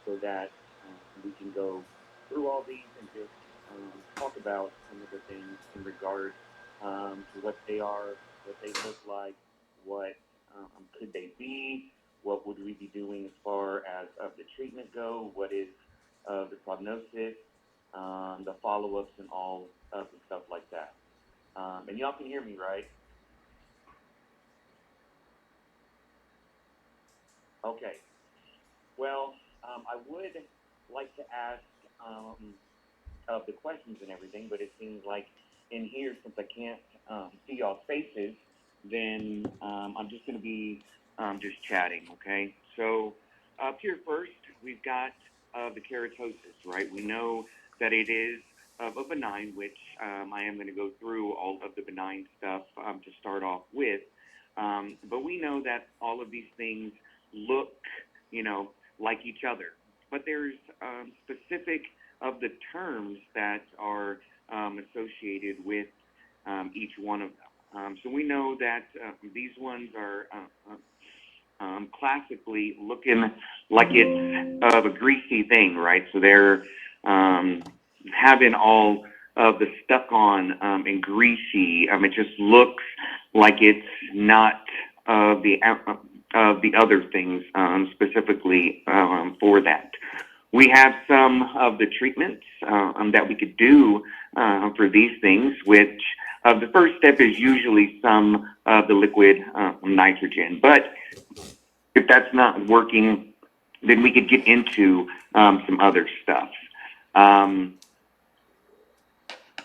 so that we can go through all these and just talk about some of the things in regard to what they are, what they look like, what could they be, what would we be doing as far as the treatment go, what is the prognosis, the follow-ups, and all of the stuff like that. And y'all can hear me, right? Okay. Well, I would like to ask of the questions and everything, but it seems like in here, since I can't see y'all's faces, then I'm just going to be just chatting, okay? So up here first, we've got the keratosis, right? We know that it is of a benign, which I am going to go through all of the benign stuff to start off with. But we know that all of these things look, like each other. But there's specific of the terms that are associated with each one of them. So we know that these ones are classically looking like it's of a greasy thing, right? So they're having all of the stuck on and greasy. It just looks like it's not the other things specifically for that. We have some of the treatments that we could do for these things, which the first step is usually some of the liquid nitrogen. But if that's not working, then we could get into some other stuff. Um,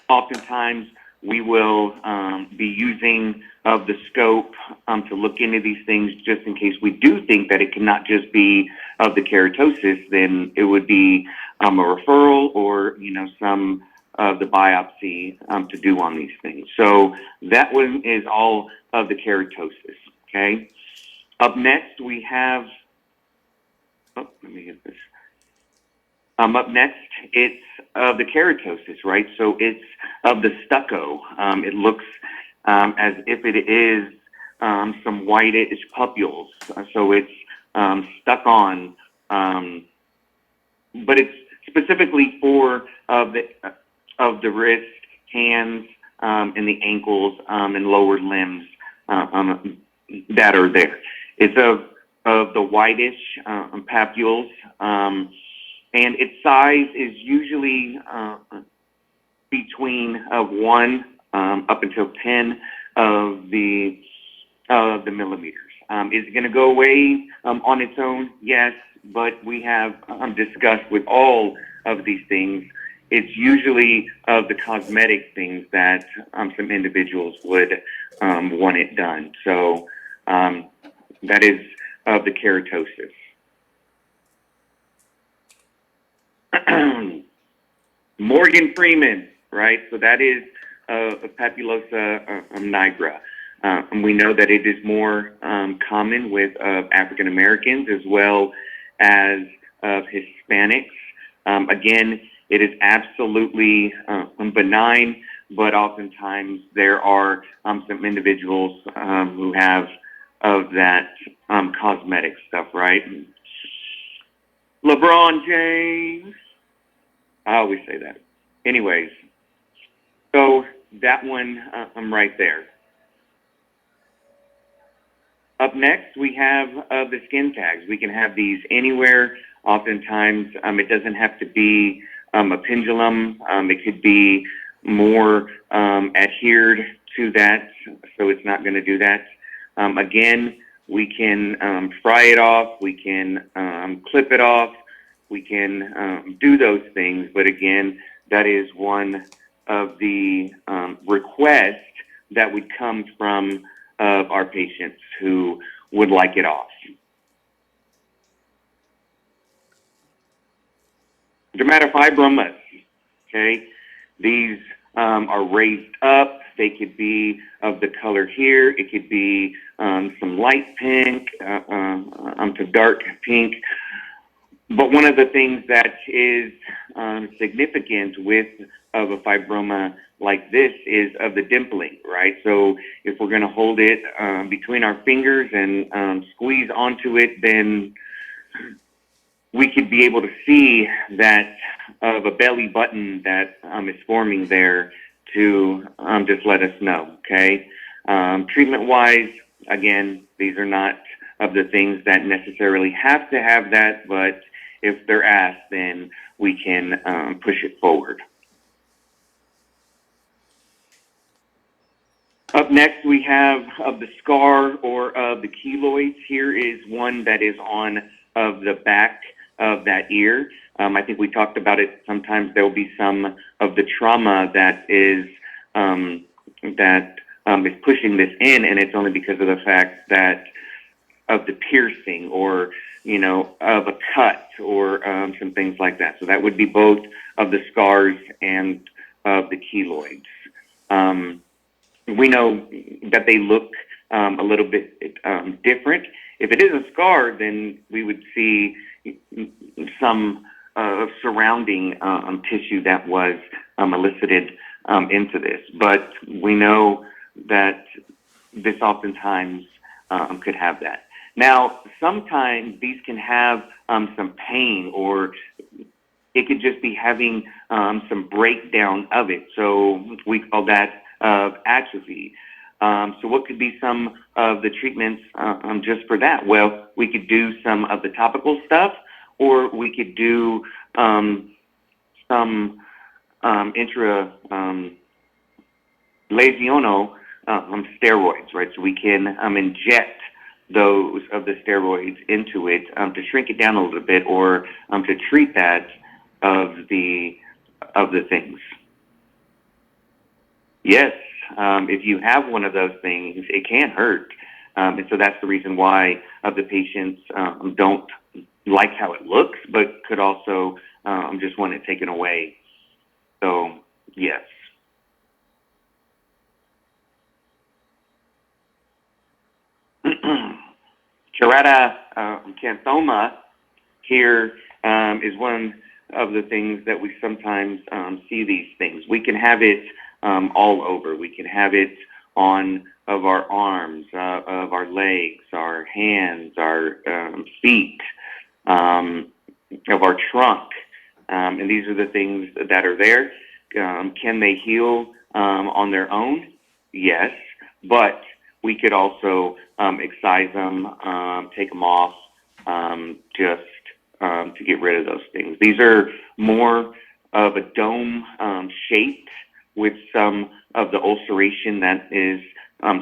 Oftentimes, we will be using of the scope to look into these things just in case we do think that it cannot just be of the keratosis, then it would be a referral or, some of the biopsy to do on these things. So that one is all of the keratosis, okay? Up next, we have, let me get this. Up next, it's of the keratosis, right? So it's of the stucco. It looks as if it is some whitish pustules. So it's stuck on, but it's specifically for of the wrist, hands, and the ankles and lower limbs that are there. It's of the whitish papules. And its size is usually between 1 up until 10 of the millimeters. Is it going to go away on its own? Yes, but we have discussed with all of these things, it's usually of the cosmetic things that some individuals would want it done. So that is of the keratosis. Morgan Freeman, right? So that is a papulosa nigra. And we know that it is more common with African Americans as well as Hispanics. Again, it is absolutely benign, but oftentimes there are some individuals who have of that cosmetic stuff, right? LeBron James. I always say that. Anyways, so that one, I'm right there. Up next, we have the skin tags. We can have these anywhere. Oftentimes, it doesn't have to be a pendulum. It could be more adhered to that, so it's not going to do that. Again, we can fry it off. We can clip it off. We can do those things. But again, that is one of the requests that would come from our patients who would like it off. Dermatofibromas, okay? These are raised up. They could be of the color here. It could be some light pink to dark pink. But one of the things that is significant with of a fibroma like this is of the dimpling, right? So if we're going to hold it between our fingers and squeeze onto it, then we could be able to see that of a belly button that is forming there to just let us know, okay? Treatment-wise, again, these are not of the things that necessarily have to have that, but if they're asked, then we can push it forward. Up next, we have of the scar or of the keloids. Here is one that is on of the back of that ear. I think we talked about it. Sometimes there will be some of the trauma that is pushing this in, and it's only because of the fact that of the piercing or, you know, of a cut or some things like that. So that would be both of the scars and of the keloids. We know that they look a little bit different. If it is a scar, then we would see some surrounding tissue that was elicited into this. But we know that this oftentimes could have that. Now, sometimes these can have some pain, or it could just be having some breakdown of it. So we call that atrophy. So what could be some of the treatments just for that? Well, we could do some of the topical stuff, or we could do some intralesional steroids, right? So we can inject those of the steroids into it to shrink it down a little bit, or to treat that of the things. Yes, if you have one of those things, it can hurt. And so that's the reason why the patients don't like how it looks, but could also just want it taken away. So, yes. Keratocanthoma here is one of the things that we sometimes see these things. We can have it all over. We can have it on of our arms, of our legs, our hands, our feet, of our trunk. And these are the things that are there. Can they heal on their own? Yes, but we could also excise them, take them off, just to get rid of those things. These are more of a dome shape with some of the ulceration that is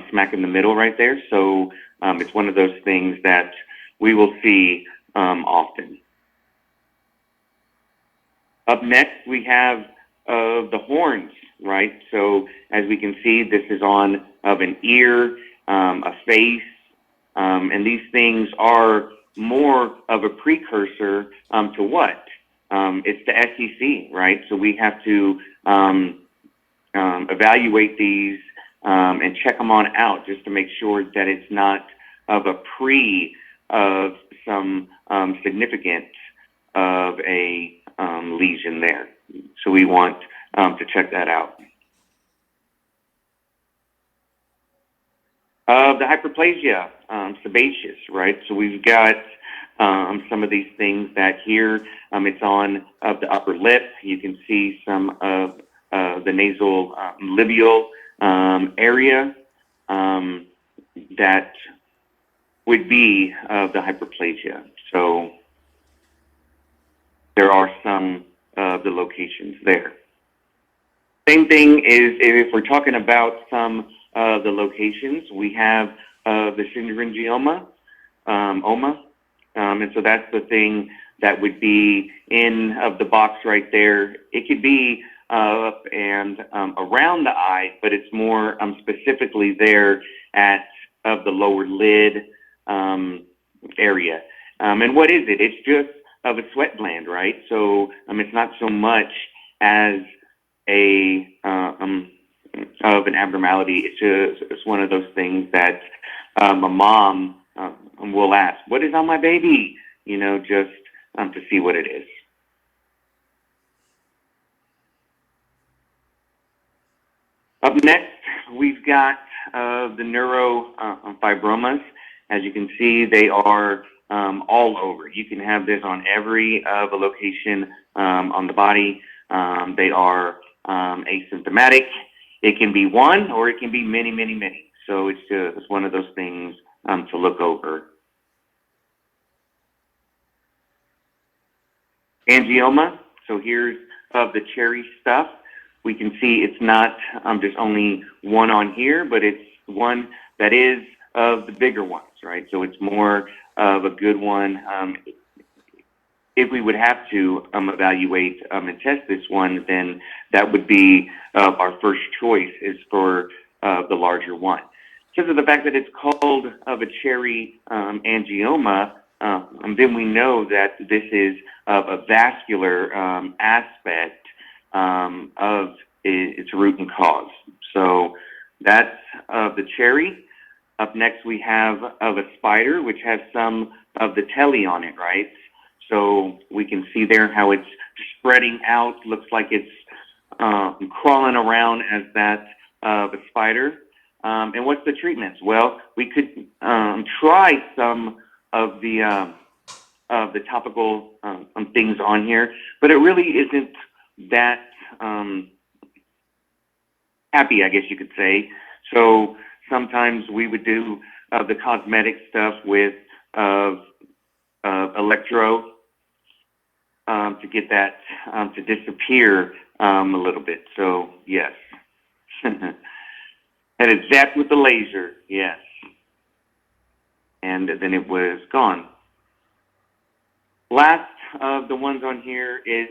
smack in the middle right there. So it's one of those things that we will see often. Up next, we have the horns, right? So as we can see, this is on of an ear, a face, and these things are more of a precursor to what? It's the SEC, right? So we have to evaluate these and check them on out just to make sure that it's not of a pre of some significant of a lesion there. So we want to check that out. The hyperplasia, sebaceous, right? So we've got some of these things that here, it's on of the upper lip. You can see some of the nasal labial area that would be of the hyperplasia. So there are some of the locations there. Same thing is if we're talking about some of the locations, we have the syringioma, and so that's the thing that would be in of the box right there. It could be up and around the eye, but it's more specifically there at of the lower lid area. And what is it? It's just of a sweat gland, right? So it's not so much as a of an abnormality. It's one of those things that a mom will ask, "What is on my baby?" You know, just to see what it is. Up next, we've got the neurofibromas. As you can see, they are all over. You can have this on every of a location on the body. They are asymptomatic. It can be one or it can be many, many, many. So it's one of those things to look over. Angioma. So here's of the cherry stuff. We can see it's not just only one on here, but it's one that is of the bigger ones, right? So it's more of a good one. If we would have to evaluate and test this one, then that would be our first choice is for the larger one. Because of the fact that it's called of a cherry angioma, then we know that this is of a vascular aspect of its root and cause. So that's the cherry. Up next we have of a spider, which has some of the telly on it, right? So we can see there how it's spreading out, looks like it's crawling around as that of a spider. And what's the treatments? Well, we could try some of the topical things on here, but it really isn't that happy, I guess you could say. So sometimes we would do the cosmetic stuff with electro to get that to disappear a little bit. So yes, and it's zapped with the laser. Yes, and then it was gone. Last of the ones on here is,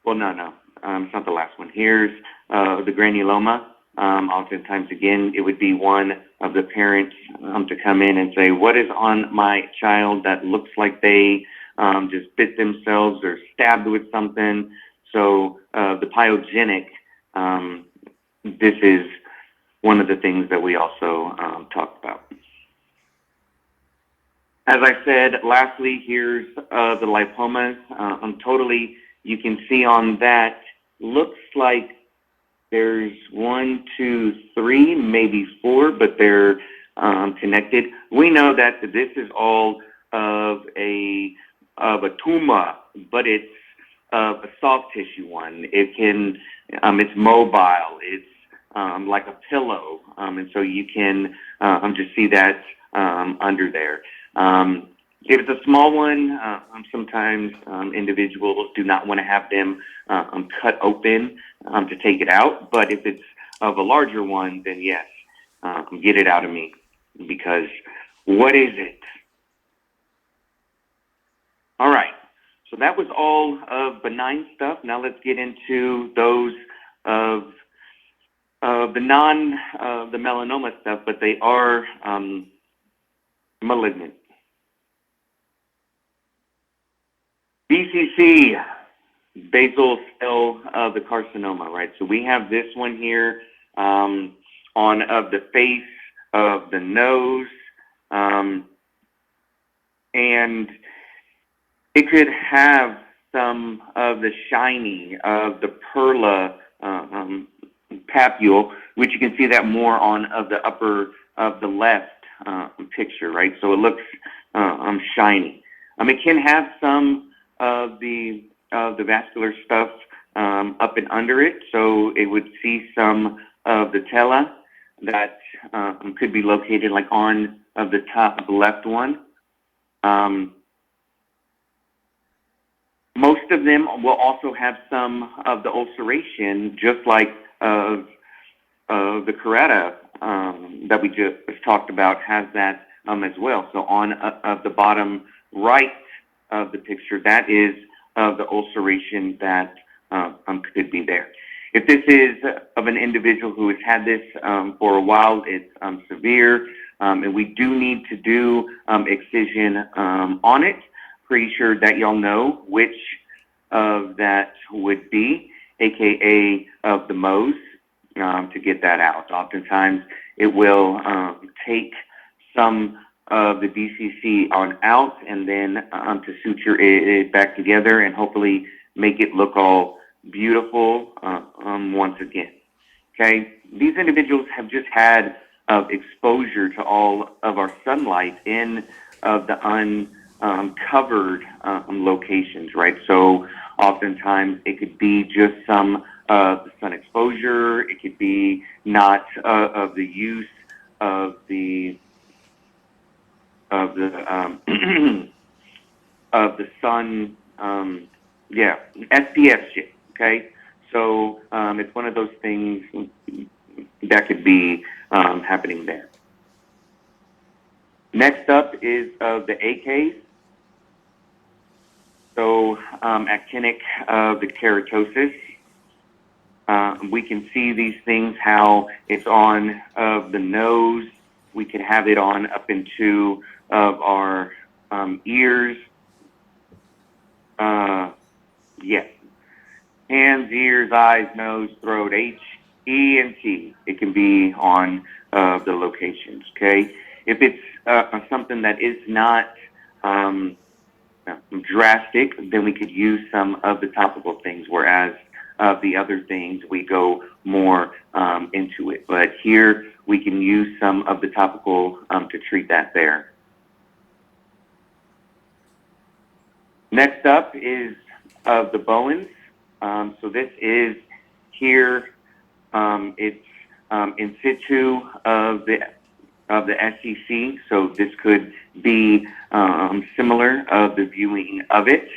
well, no, it's not the last one. Here's the granuloma. Oftentimes, again, it would be one of the parents to come in and say, what is on my child that looks like they just bit themselves or stabbed with something? So the pyogenic, this is one of the things that we also talked about. As I said, lastly, here's the lipomas. Totally, you can see on that, looks like there's 1, 2, 3, maybe 4, but they're connected. We know that this is all of a tumor, but it's a soft tissue one. It can, it's mobile. It's like a pillow, and so you can just see that under there. If it's a small one, sometimes individuals do not want to have them cut open to take it out. But if it's of a larger one, then yes, get it out of me, because what is it? All right, so that was all of benign stuff. Now let's get into those of the the melanoma stuff, but they are malignant. BCC, basal cell of the carcinoma, right? So we have this one here on of the face of the nose, and it could have some of the shining of the perla papule, which you can see that more on of the upper of the left picture, right? So it looks shiny. It can have some of the vascular stuff up and under it, so it would see some of the tela that could be located like on of the top of the left one. Most of them will also have some of the ulceration, just like the caretta that we just talked about has that as well. So on of the bottom right of the picture, that is the ulceration that could be there. If this is of an individual who has had this for a while, it's severe, and we do need to do excision on it. Pretty sure that y'all know which of that would be, aka of the Mohs, to get that out. Oftentimes, it will take some of the BCC on out and then to suture it back together and hopefully make it look all beautiful once again. Okay, these individuals have just had exposure to all of our sunlight in the covered locations, right? So oftentimes it could be just some sun exposure. It could be not of the use of the of the sun. Yeah, SPF shit. Okay, so it's one of those things that could be happening there. Next up is the AKs. So actinic the keratosis. We can see these things, how it's on the nose. We can have it on up into our ears. Yes. Hands, ears, eyes, nose, throat, H, E, and T. It can be on the locations, okay? If it's something that is not drastic, then we could use some of the topical things, whereas the other things, we go more into it. But here, we can use some of the topical to treat that there. Next up is the Bowens. So this is here, it's in situ of the SCC. So this could be similar of the viewing of it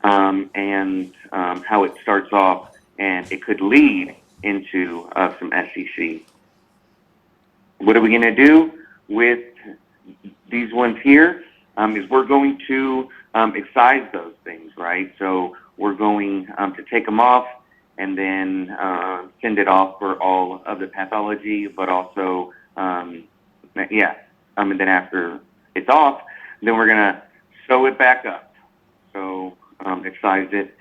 and how it starts off, and it could lead into some SCC. What are we going to do with these ones here? Is we're going to excise those things, right? So we're going to take them off and then send it off for all of the pathology, but also, and then after it's off, then we're going to sew it back up. So excise it.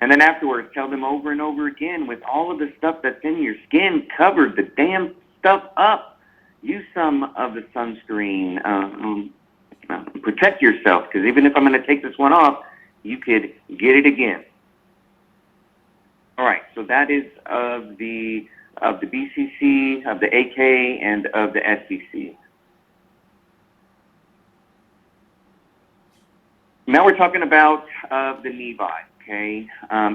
And then afterwards, tell them over and over again, with all of the stuff that's in your skin, cover the damn stuff up. Use some of the sunscreen. Protect yourself, because even if I'm going to take this one off, you could get it again. All right, so that is of the BCC, of the AK, and of the SCC. Now we're talking about the nevi, okay?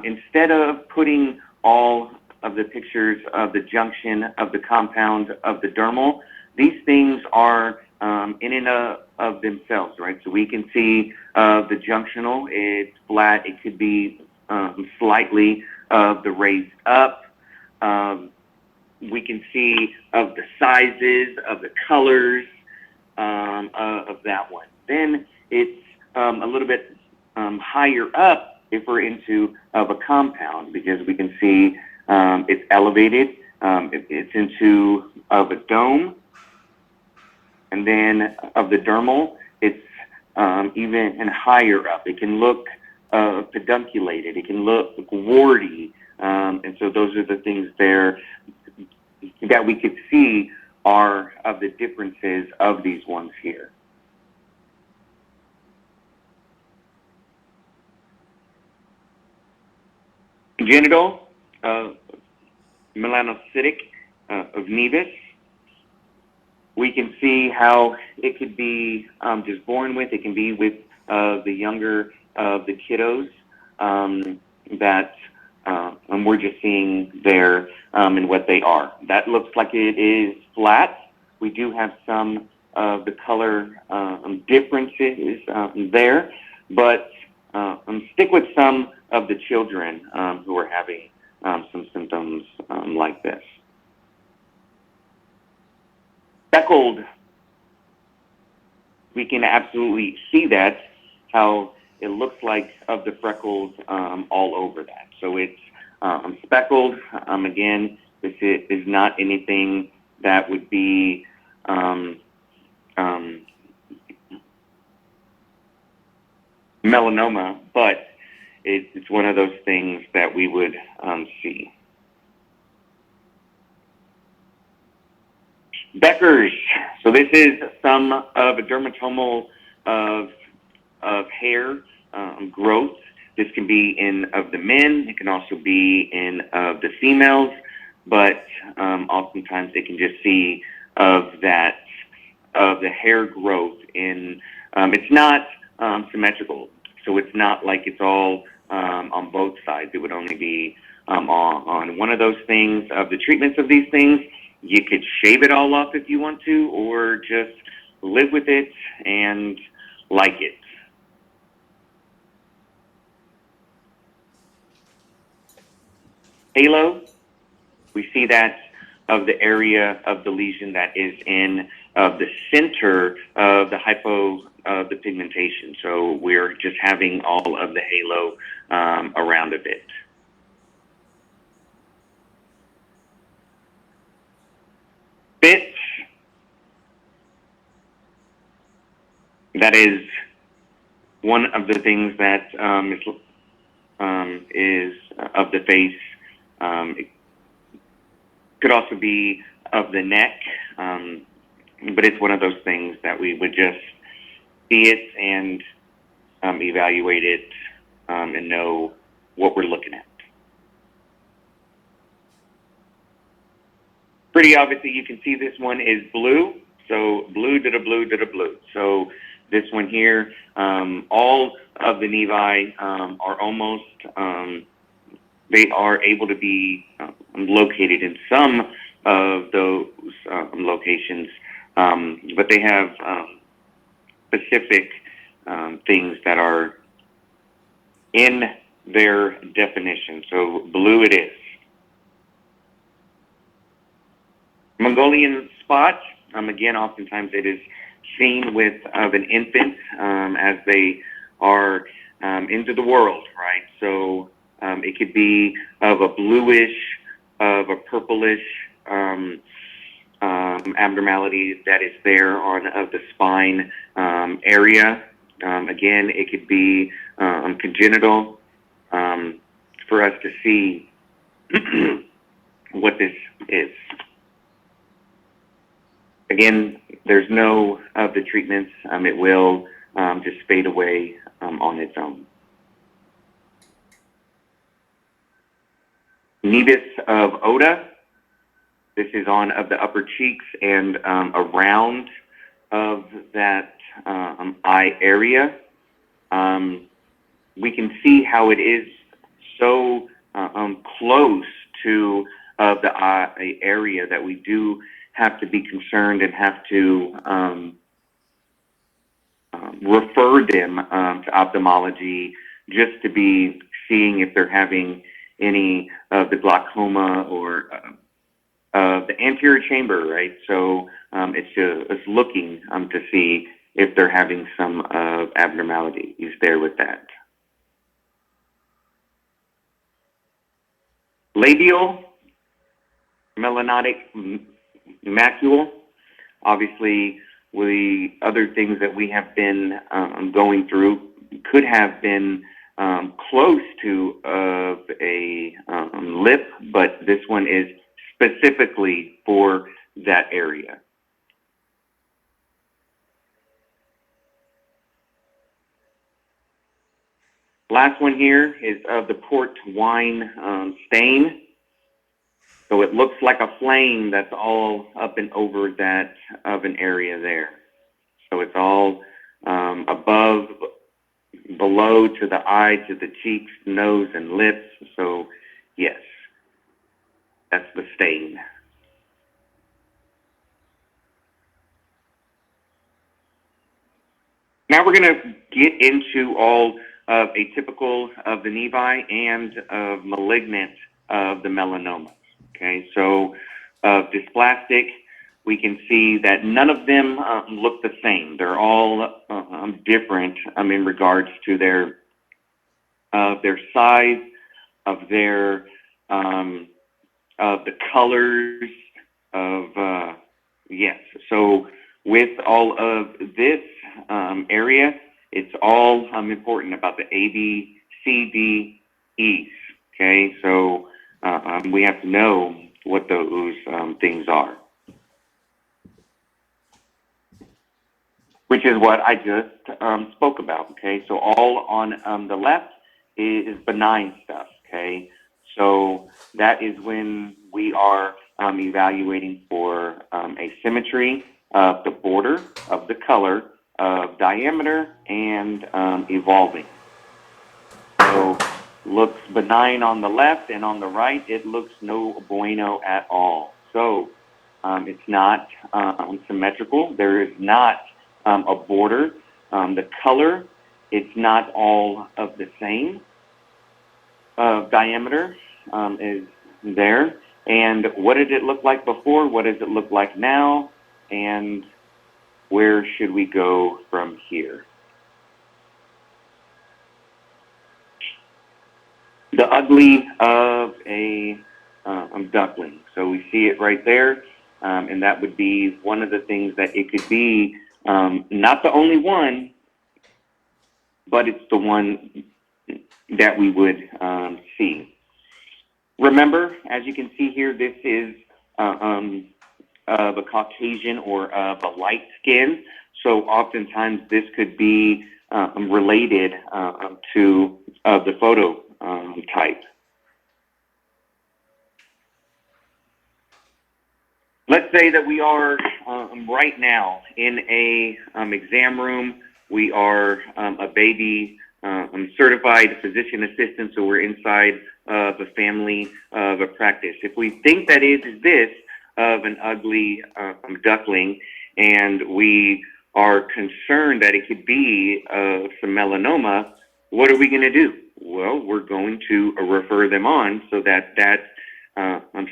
Instead of putting all of the pictures of the junction, of the compound, of the dermal, these things are in and of themselves, right? So we can see the junctional, it's flat, it could be slightly the raised up. We can see of the sizes, of the colors of that one. Then it's a little bit higher up if we're into of a compound, because we can see it's elevated, it's into of a dome. And then of the dermal, it's even higher up. It can look pedunculated. It can look warty. And so those are the things there that we could see are of the differences of these ones here. Genital, melanocytic of nevus. We can see how it could be just born with. It can be with the younger of the kiddos that we're just seeing there and what they are. That looks like it is flat. We do have some of the color differences there, but stick with some of the children who are having some symptoms like this. Speckled, we can absolutely see that, how it looks like of the freckles all over that. So it's speckled. Again, this is not anything that would be melanoma, but it's one of those things that we would see. Becker's. So this is some of a dermatomal of hair growth. This can be in of the men. It can also be in of the females, but oftentimes they can just see of that of the hair growth in. It's not symmetrical. So it's not like it's all on both sides. It would only be on one of those things. Of the treatments of these things, you could shave it all off if you want to, or just live with it and like it. Halo, we see that of the area of the lesion that is in the center of the hypo the pigmentation. So we're just having all of the halo around of it. Fits, that is one of the things that is of the face. It could also be of the neck, but it's one of those things that we would just see it and evaluate it and know what we're looking at. Pretty obviously, you can see this one is blue. So blue to the blue to the blue. So this one here, all of the nevi are almost, they are able to be located in some of those locations, but they have specific things that are in their definition. So blue it is. Mongolian spot, again, oftentimes it is seen with an infant as they are into the world, right? So it could be of a bluish, of a purplish abnormality that is there on of the spine area. Again, it could be congenital for us to see what this is. Again, there's no of the treatments. It will just fade away on its own. Nevus of Oda. This is on of the upper cheeks and around of that eye area. We can see how it is so close to the eye area that we do have to be concerned and have to refer them to ophthalmology just to be seeing if they're having any of the glaucoma or the anterior chamber, right? So it's looking to see if they're having some abnormalities there with that. Labial melanotic macule. Obviously, the other things that we have been going through could have been close to a lip, but this one is specifically for that area. Last one here is of the port wine stain. So it looks like a flame that's all up and over that of an area there. So it's all above, below to the eye, to the cheeks, nose, and lips. So yes, that's the stain. Now we're going to get into all of atypical of the nevi and of malignant of the melanoma. Okay, so dysplastic, we can see that none of them look the same. They're all different in regards to their size, of their of the colors of yes. So with all of this area, it's all important about the A, B, C, D, E's. Okay, so we have to know what those things are, which is what I just spoke about. Okay, so all on the left is benign stuff. Okay, so that is when we are evaluating for asymmetry of the border of the color of diameter and evolving. So looks benign on the left, and on the right, it looks no bueno at all. So it's not symmetrical. There is not a border. The color, it's not all of the same diameter is there. And what did it look like before? What does it look like now? And where should we go from here? The ugly of a duckling. So we see it right there, and that would be one of the things that it could be. Not the only one, but it's the one that we would see. Remember, as you can see here, this is of a Caucasian or of a light skin. So oftentimes this could be related to the photo type. Let's say that we are right now in a exam room. We are a baby certified physician assistant, so we're inside of a family of a practice. If we think that is this of an ugly duckling, and we are concerned that it could be some melanoma, what are we going to do? Well, we're going to refer them on so that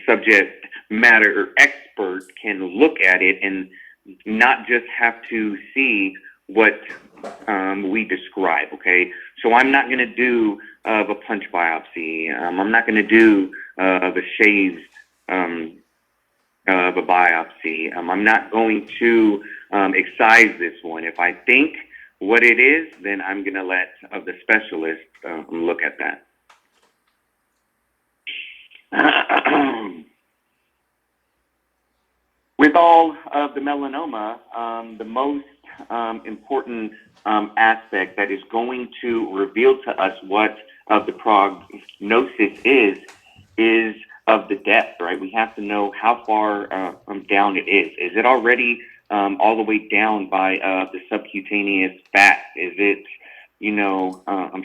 subject matter expert can look at it and not just have to see what we describe, okay? So I'm not going to do a punch biopsy. I'm not going to do the shave of a biopsy. I'm not going to excise this one. If I think what it is, then I'm going to let the specialist look at that. With all of the melanoma, the most important aspect that is going to reveal to us what the prognosis is of the depth, right? We have to know how far down it is. Is it already all the way down by the subcutaneous fat? Is it,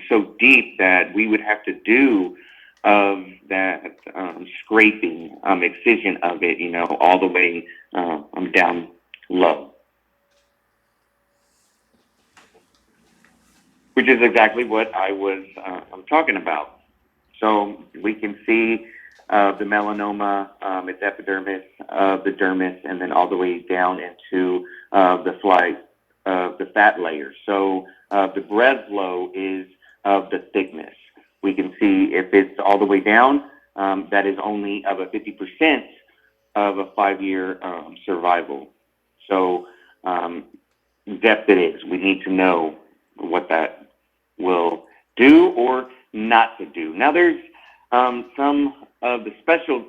so deep that we would have to do that scraping excision of it, all the way down low, which is exactly what I was talking about. So we can see the melanoma, its epidermis, the dermis, and then all the way down into the fat layer. So the Breslow is of the thickness. We can see if it's all the way down, that is only of a 50% of a 5-year survival. So depth it is. We need to know what that will do or not to do. Now there's some of the special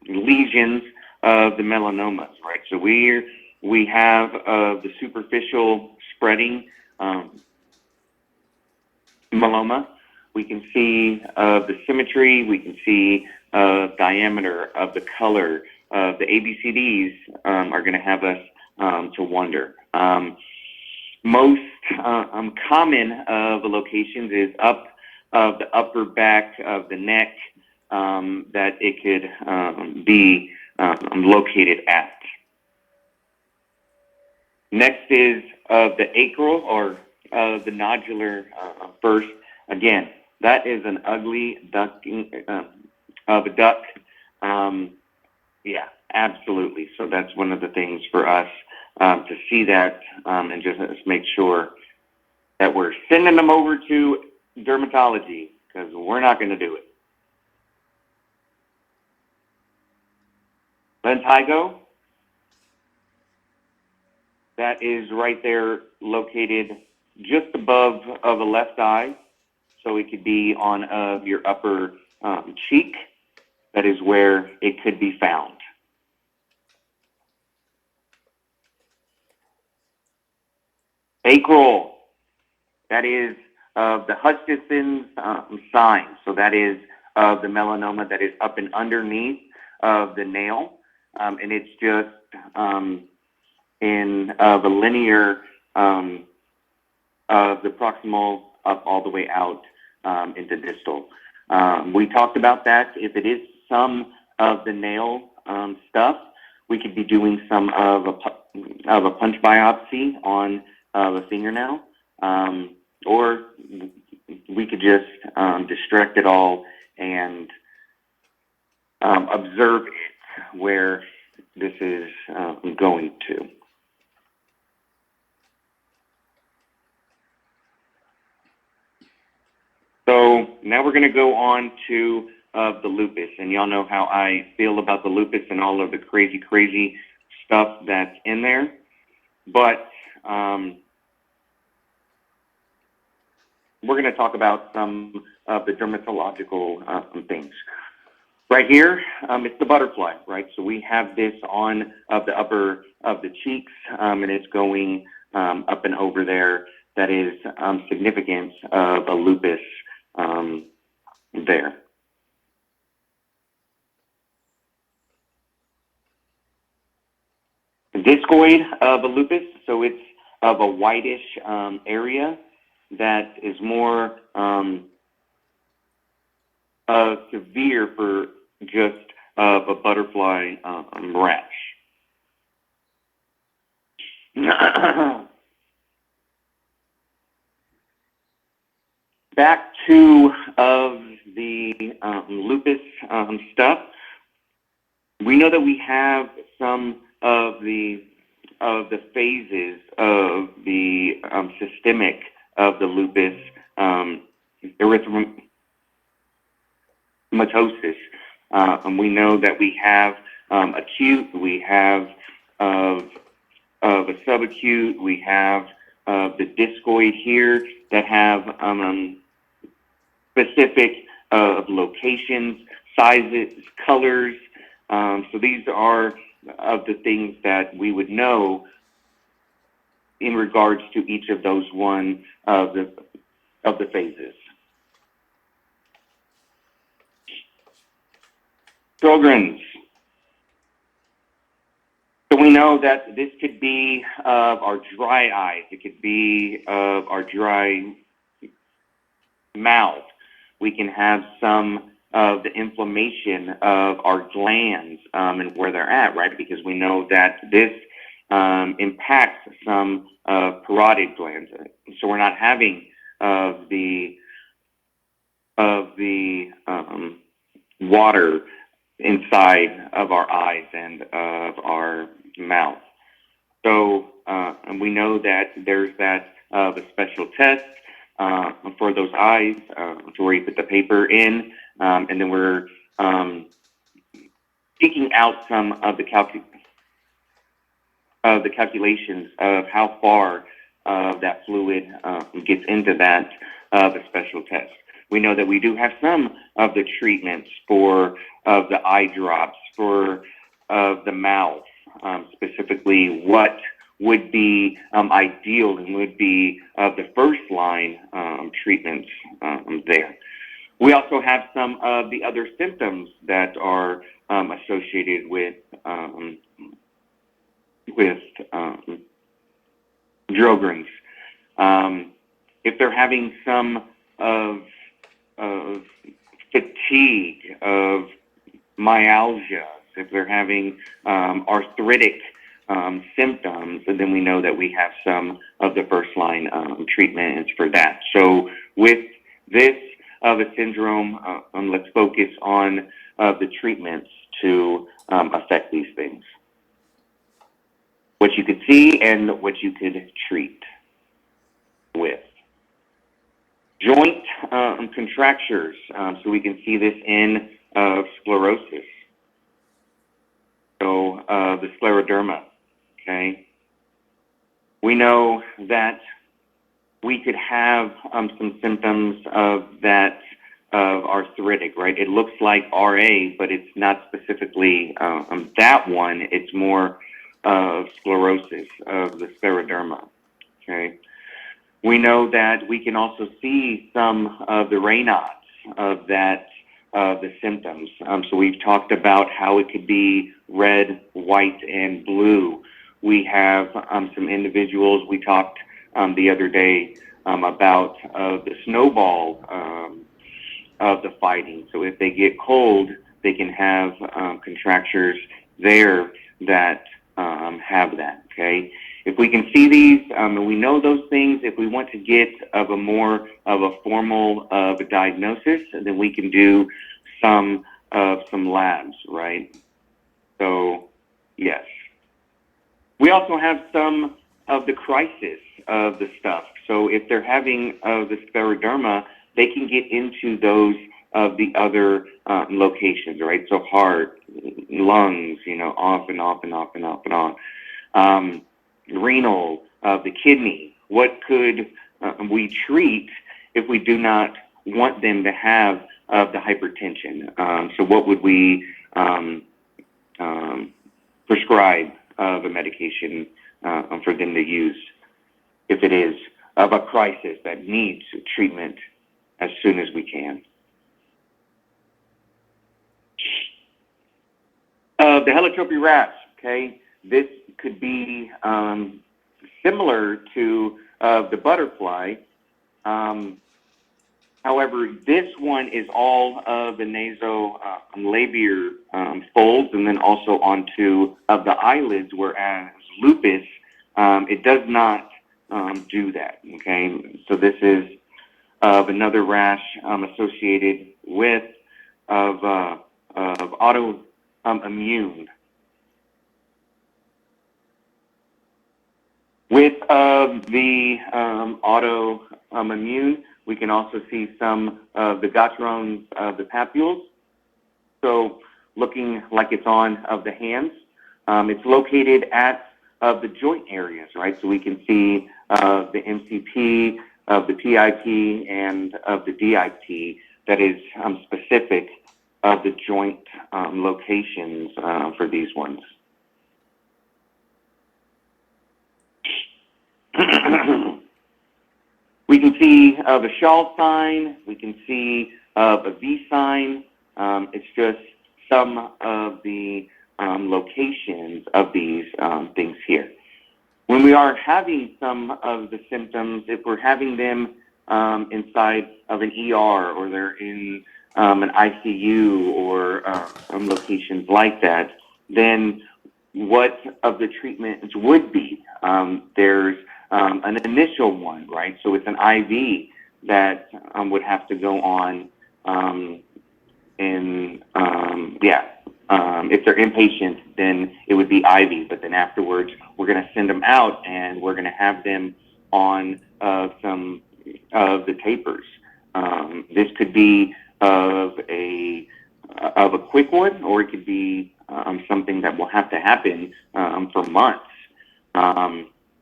lesions of the melanomas, right? So we have the superficial spreading melanoma. We can see the symmetry. We can see diameter of the color. The ABCDs are going to have us to wonder. Most common of the locations is up of the upper back of the neck that it could be located at. Next is the acral or the nodular first. Again, that is an ugly ducking of a duck. Yeah, absolutely. So that's one of the things for us to see that and just make sure that we're sending them over to dermatology, because we're not going to do it. Lentigo, that is right there located just above of the left eye. So it could be on your upper cheek. That is where it could be found. Acral, that is the Hutchinson's sign. So that is the melanoma that is up and underneath of the nail. And it's just in the linear of the proximal up all the way out into distal. We talked about that. If it is some of the nail stuff, we could be doing some of a punch biopsy on a fingernail, or we could just distract it all and observe it where this is going to. So now we're going to go on to the lupus, and y'all know how I feel about the lupus and all of the crazy stuff that's in there. But we're going to talk about some of the dermatological things. Right here, it's the butterfly, right? So we have this on the upper of the cheeks, and it's going up and over there. That is significance of a lupus there. Discoid of a lupus, so it's of a whitish area that is more severe for just a butterfly rash. Back to the lupus stuff. We know that we have some of the phases of the systemic of the lupus erythematosis. And we know that we have acute, we have of a subacute, we have the discoid here that have specific locations, sizes, colors. So these are of the things that we would know in regards to each of those one of the phases. Sjogren's. So we know that this could be of our dry eyes. It could be of our dry mouth. We can have some of the inflammation of our glands and where they're at, right? Because we know that this impacts some parotid glands. So we're not having the water inside of our eyes and of our mouth. So and we know that there's that a special test for those eyes, where you put the paper in, and then we're taking out some of the calculations of how far that fluid gets into that the special test. We know that we do have some of the treatments for the eye drops, for the mouth, specifically what would be ideal and would be the first line treatments there. We also have some of the other symptoms that are associated with Sjogren's. If they're having some of fatigue, of myalgia, if they're having arthritic symptoms, and then we know that we have some of the first line treatments for that. So with this a syndrome, let's focus on the treatments to affect these things. What you could see and what you could treat with. Joint contractures, so we can see this in sclerosis. So the scleroderma, okay? We know that we could have some symptoms of that of arthritic, right? It looks like RA, but it's not specifically that one. It's more of sclerosis of the scleroderma, okay? We know that we can also see some of the Raynaud's of that, the symptoms. So we've talked about how it could be red, white, and blue. We have some individuals, we talked the other day about the snowball of the fighting. So if they get cold, they can have contractures there that have that, okay? If we can see these and we know those things, if we want to get of a more of a formal of a diagnosis, then we can do some labs, right? So, yes. We also have some of the crisis of the stuff. So if they're having the scleroderma, they can get into those of the other locations, right? So heart, lungs, you know, off and off and off and off and on. Renal, the kidney. What could we treat if we do not want them to have the hypertension? So what would we prescribe the medication for them to use if it is of a crisis that needs treatment as soon as we can? The helotropy rash, okay? This could be similar to the butterfly. However, this one is all of the nasolabial folds and then also onto of the eyelids, whereas lupus, it does not do that, okay? So this is another rash associated with of autoimmune. With the autoimmune, we can also see some of the gastrons of the papules. So looking like it's on of the hands. It's located at the joint areas, right? So we can see the MCP, of the PIP, and of the DIP that is specific of the joint locations for these ones. We can see the shawl sign. We can see a V sign. It's just some of the locations of these things here. When we are having some of the symptoms, if we're having them inside of an ER or they're in an ICU or locations like that, then what of the treatments would be? There's an initial one, right? So it's an IV that would have to go on if they're inpatient, then it would be IV, but then afterwards we're going to send them out and we're going to have them on some of the tapers. This could be of a quick one, or it could be something that will have to happen for months.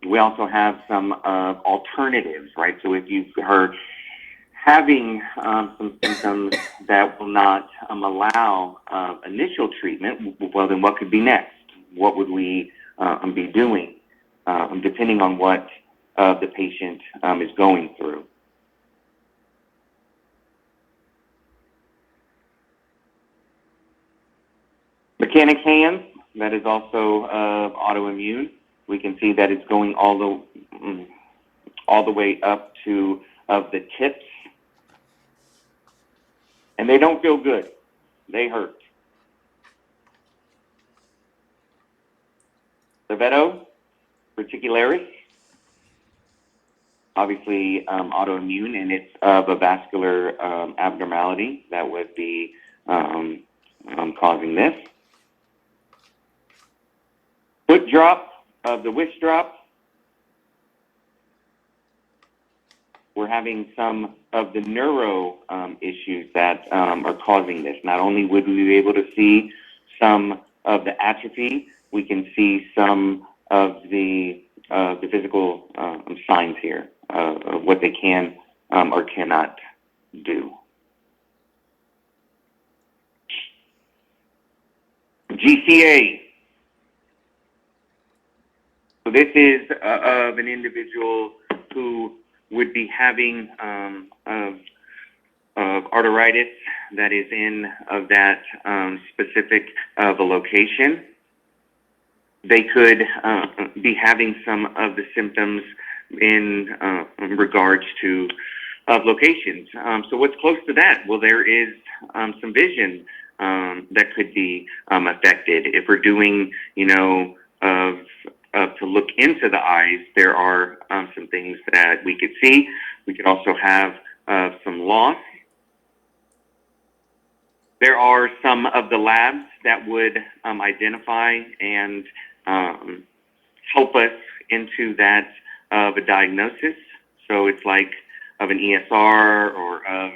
We also have some alternatives, right? So if you've heard having some symptoms that will not allow initial treatment, well, then what could be next? What would we be doing, depending on what the patient is going through? Mechanic hands, that is also autoimmune. We can see that it's going all the way up to the tips. And they don't feel good. They hurt. Levetto, reticularis, obviously autoimmune, and it's of a vascular abnormality that would be causing this. Foot drop of the wish drop. We're having some of the neuro issues that are causing this. Not only would we be able to see some of the atrophy, we can see some of the physical signs here of what they can or cannot do. GCA. So this is of an individual who would be having of arteritis that is in of that specific of a location. They could be having some of the symptoms in regards to locations. So what's close to that? Well, there is some vision that could be affected. If we're doing, to look into the eyes, there are some things that we could see. We could also have some loss. There are some of the labs that would identify and help us into that of a diagnosis. So it's like of an ESR or of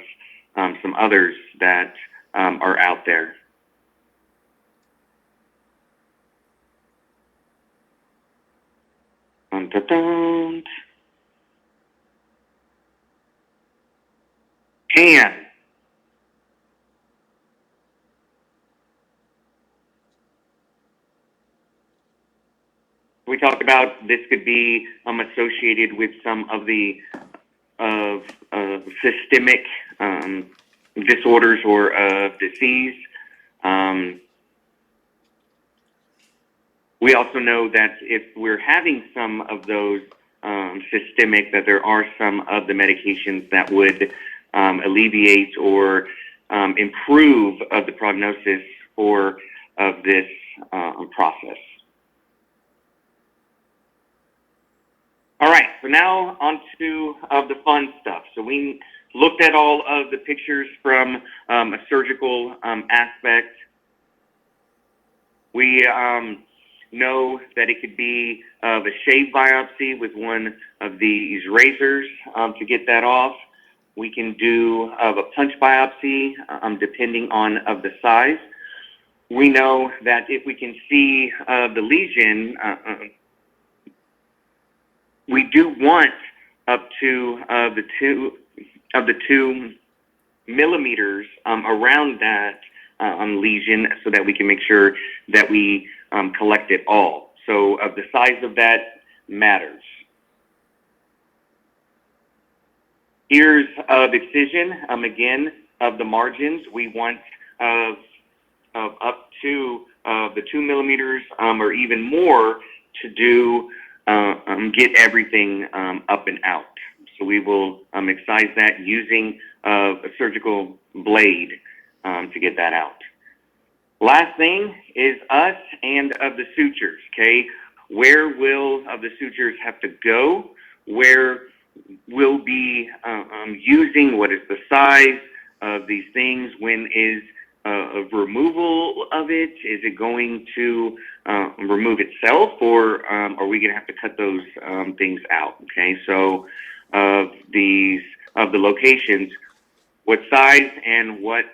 some others that are out there. Dun, dun, dun. Pan. We talked about this could be associated with some of the systemic disorders or disease. We also know that if we're having some of those systemic, that there are some of the medications that would alleviate or improve of the prognosis for of this process. All right, so now on to the fun stuff. So we looked at all of the pictures from a surgical aspect. We know that it could be of a shave biopsy with one of these razors to get that off. We can do of a punch biopsy depending on of the size. We know that if we can see the lesion, we do want up to the 2 millimeters around that lesion so that we can make sure that we collect it all. So of the size of that matters. Here's of excision, again, of the margins. We want of up to the 2 millimeters or even more to do get everything up and out. So we will excise that using a surgical blade to get that out. Last thing is us and of the sutures, okay? Where will of the sutures have to go? Where will be using? What is the size of these things? When is a removal of it? Is it going to remove itself, or are we going to have to cut those things out? Okay, so of the locations, what size and what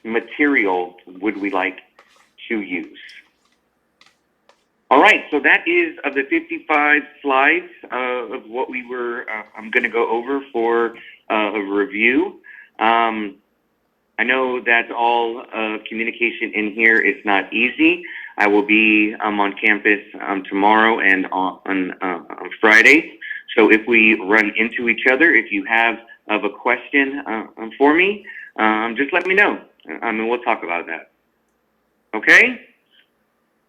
material would we like to use? All right, so that is of the 55 slides of what we were, I'm going to go over for a review. I know that all communication in here is not easy. I will be on campus tomorrow and on Friday. So if we run into each other, if you have a question for me, just let me know. And we'll talk about that. Okay?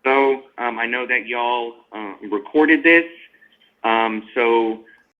So I know that y'all recorded this. So